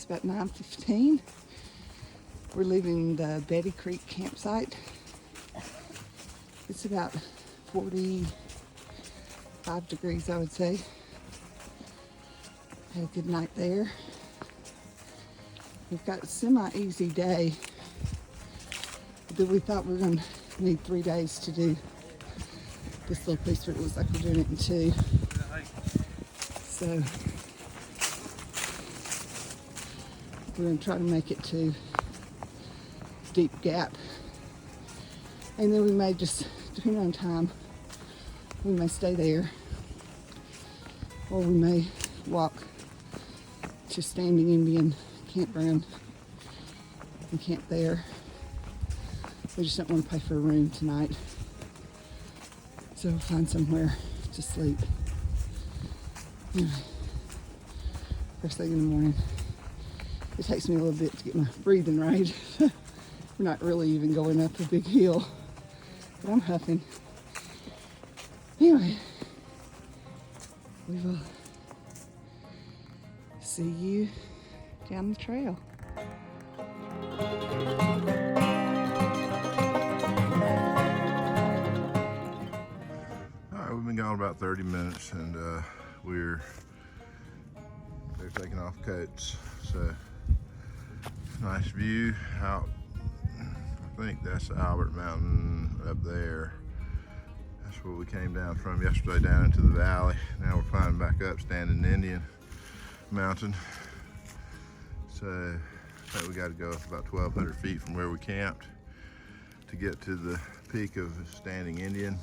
about 9:15. We're leaving the Betty Creek campsite. It's about 45 degrees, I would say. Had a good night there. We've got a semi-easy day, but we thought we were going to need 3 days to do this little piece, but it looks like we're doing it in 2. So we're going to try to make it to Deep Gap, and then we may just, depending on time, we may stay there, or we may walk to Standing Indian campground and camp there. We just don't want to pay for a room tonight, so we'll find somewhere to sleep. Anyway, first thing in the morning. It takes me a little bit to get my breathing right. We're not really even going up a big hill, but I'm huffing. Anyway, we will see you down the trail. All right, we've been gone about 30 minutes, and they're taking off coats. So nice view out. I think that's Albert Mountain up there. That's where we came down from yesterday, down into the valley. Now we're climbing back up Standing Indian Mountain. So I think we got to go up about 1,200 feet from where we camped to get to the peak of Standing Indian,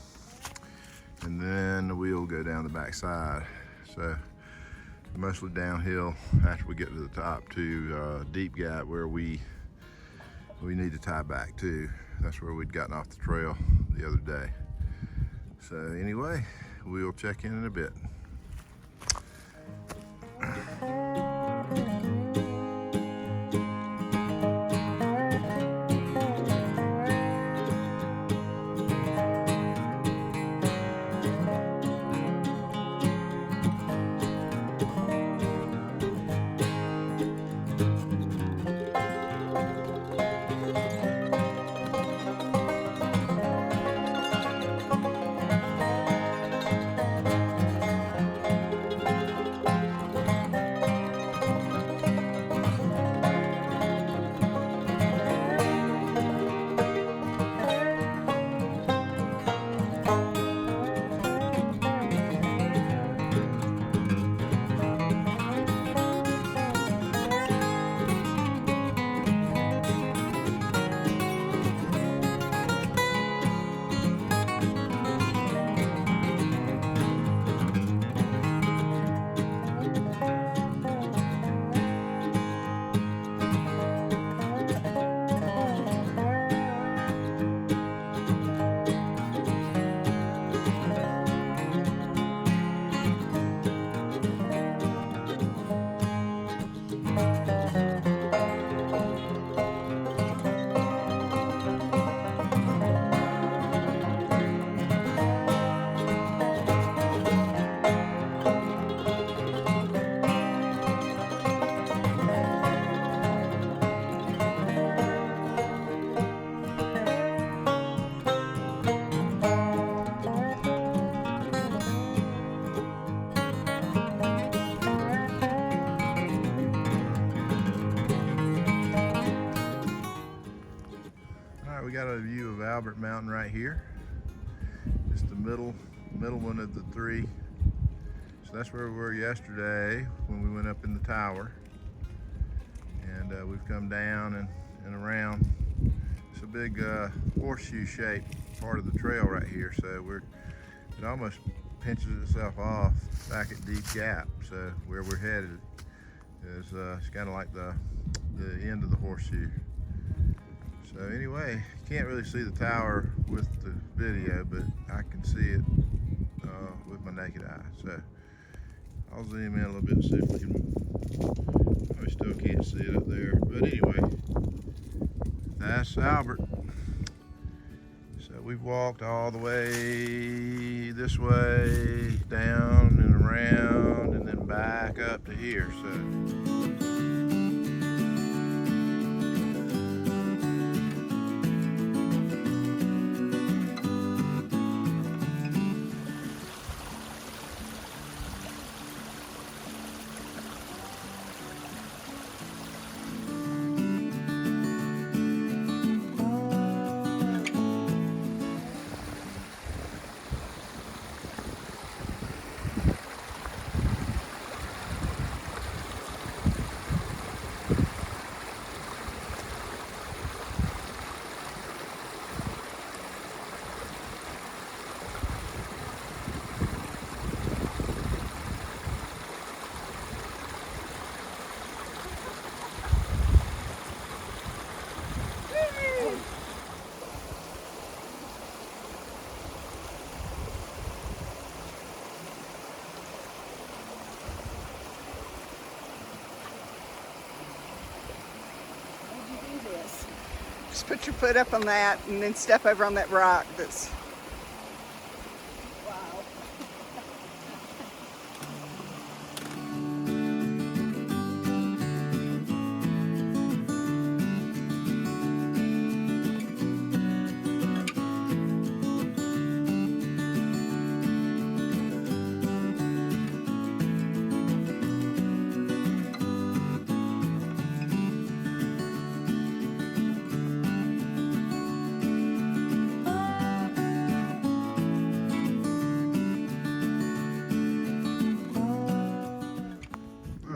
and then we'll go down the backside. So mostly downhill after we get to the top to Deep Gap, where we need to tie back to. That's where we'd gotten off the trail the other day. So anyway, we'll check in a bit. We got a view of Albert Mountain right here. It's the middle one of the 3. So that's where we were yesterday when we went up in the tower. And we've come down and around. It's a big horseshoe shaped part of the trail right here. So it almost pinches itself off back at Deep Gap. So where we're headed is it's kind of like the end of the horseshoe. So anyway, you can't really see the tower with the video, but I can see it with my naked eye. So I'll zoom in a little bit and see if we can. I still can't see it up there, but anyway, that's Albert. So we've walked all the way this way, down and around, and then back up to here. So Just put your foot up on that and then step over on that rock that's wow.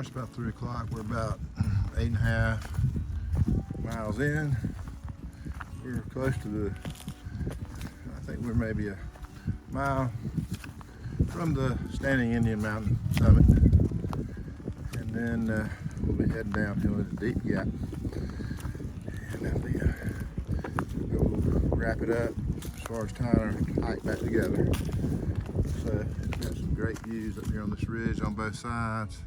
It's about 3 o'clock. We're about 8.5 miles in. We're close to the, I think we're maybe a mile from the Standing Indian Mountain summit. And then we'll be heading downhill into Deep Gap. And then we'll wrap it up as far as tying our hike back together. So we've got some great views up here on this ridge on both sides.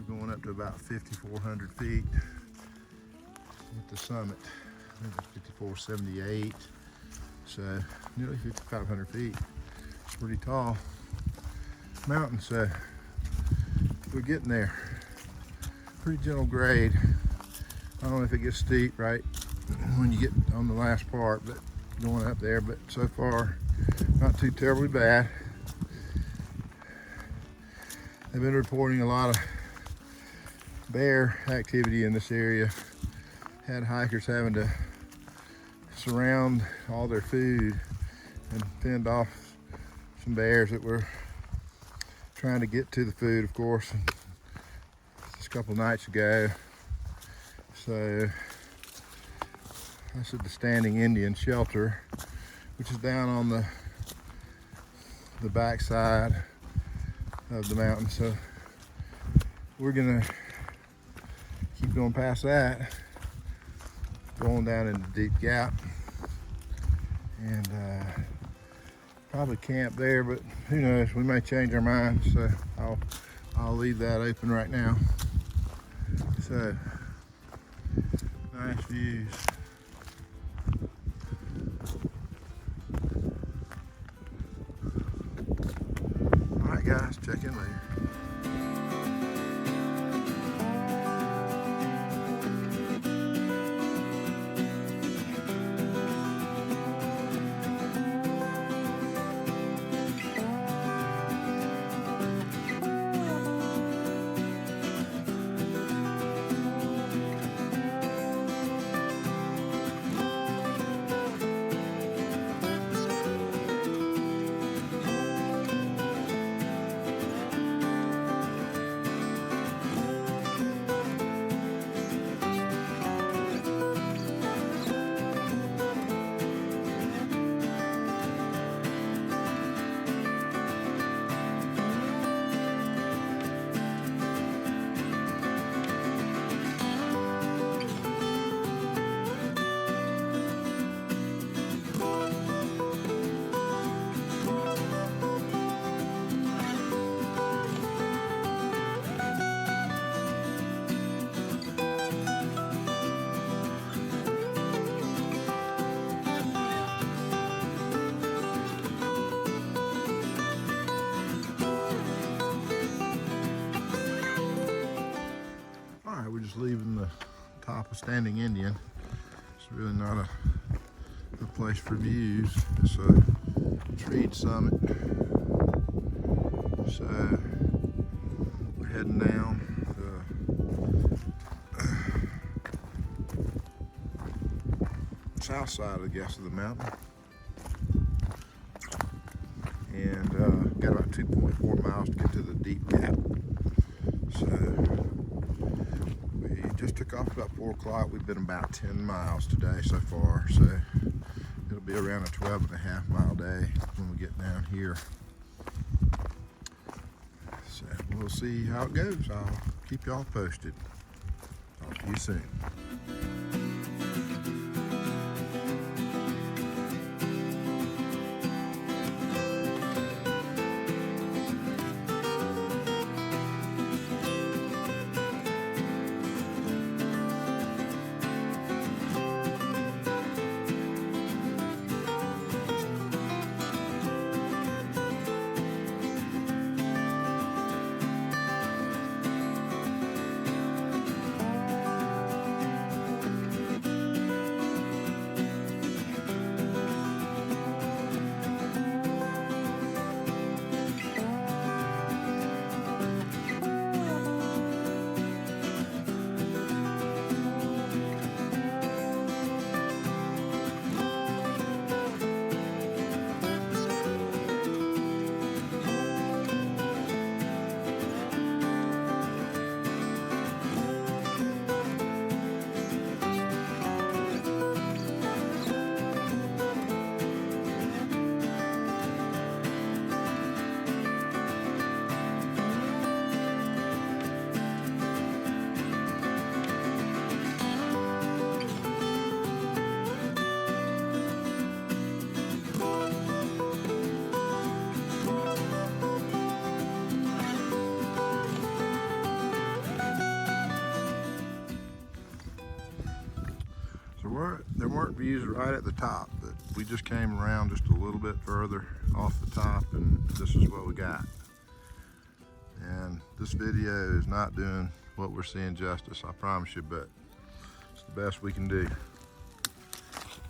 Going up to about 5,400 feet at the summit. I think it's 5,478, so nearly 5,500 feet. It's a pretty tall mountain, so we're getting there. Pretty gentle grade. I don't know if it gets steep right when you get on the last part, but going up there, but so far not too terribly bad. They've been reporting a lot of bear activity in this area. Had hikers having to surround all their food and fend off some bears that were trying to get to the food, of course, just a couple nights ago. So this is the Standing Indian Shelter, which is down on the backside of the mountain. So we're gonna keep going past that, going down into Deep Gap, and probably camp there, but who knows, we may change our minds, so I'll leave that open right now. So nice views. All right guys, check in later. We're just leaving the top of Standing Indian. It's really not a place for views. It's a treed summit. So we're heading down the south side, I guess, of the mountain. And got about 2.4 miles to get to the Deep Gap. So we just took off about 4 o'clock. We've been about 10 miles today so far, so it'll be around a 12.5 mile day when we get down here. So we'll see how it goes. I'll keep y'all posted. Talk to you soon. There weren't views right at the top, but we just came around just a little bit further off the top, and this is what we got. And this video is not doing what we're seeing justice, I promise you, but it's the best we can do.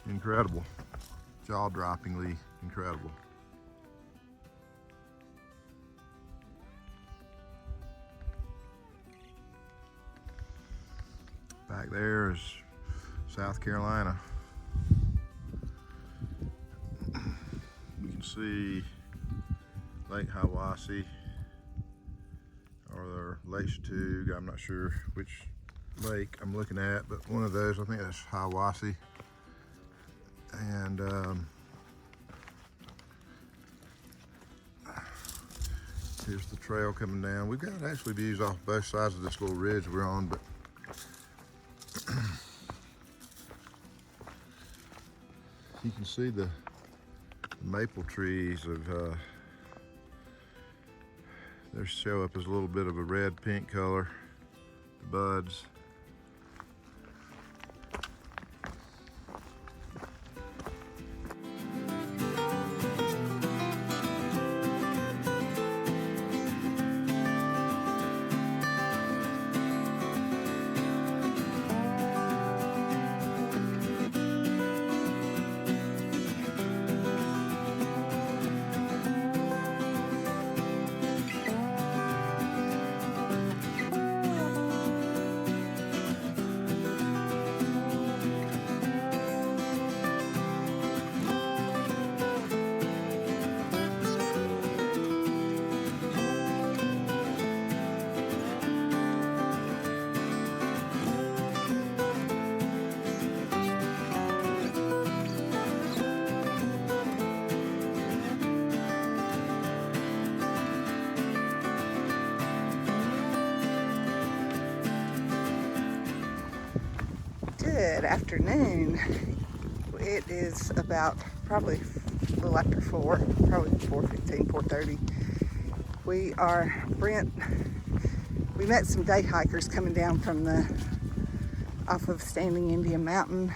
Incredible, jaw-droppingly incredible. Back there is South Carolina. You can see Lake Hiwassee or Lake Chattooga. I'm not sure which lake I'm looking at, but one of those, I think that's Hiwassee. And here's the trail coming down. We've got actually views off both sides of this little ridge we're on, but you can see the maple trees of they show up as a little bit of a red pink color, the buds. Good afternoon. It is about probably a little after 4, probably 4:15, 4:30. We met some day hikers coming down from off of Standing Indian Mountain,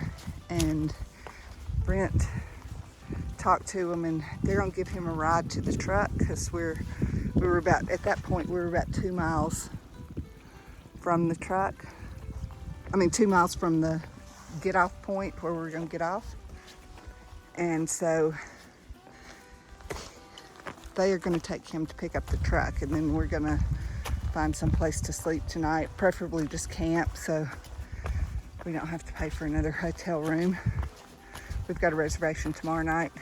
and Brent talked to them, and they're gonna give him a ride to the truck because we were about, at that point, we were about 2 miles from the truck. 2 miles from the get off point where we're gonna get off. And so they are gonna take him to pick up the truck, and then we're gonna find some place to sleep tonight, preferably just camp so we don't have to pay for another hotel room. We've got a reservation tomorrow night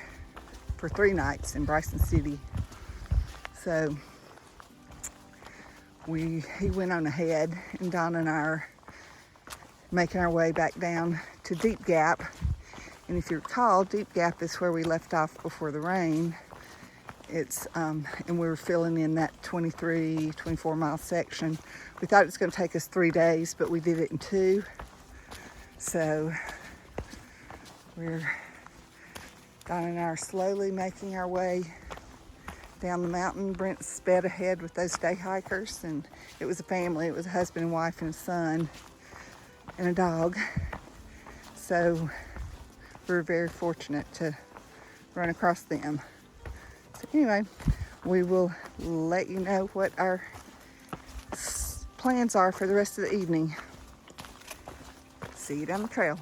for 3 nights in Bryson City. So he went on ahead, and Donna and I are making our way back down to Deep Gap. And if you recall, Deep Gap is where we left off before the rain. It's and we were filling in that 24 mile section. We thought it was going to take us 3 days, but we did it in 2. So Donna and I are slowly making our way down the mountain. Brent sped ahead with those day hikers, and it was a family. It was a husband and wife and a son and a dog. So we're very fortunate to run across them. So anyway, we will let you know what our plans are for the rest of the evening. See you down the trail.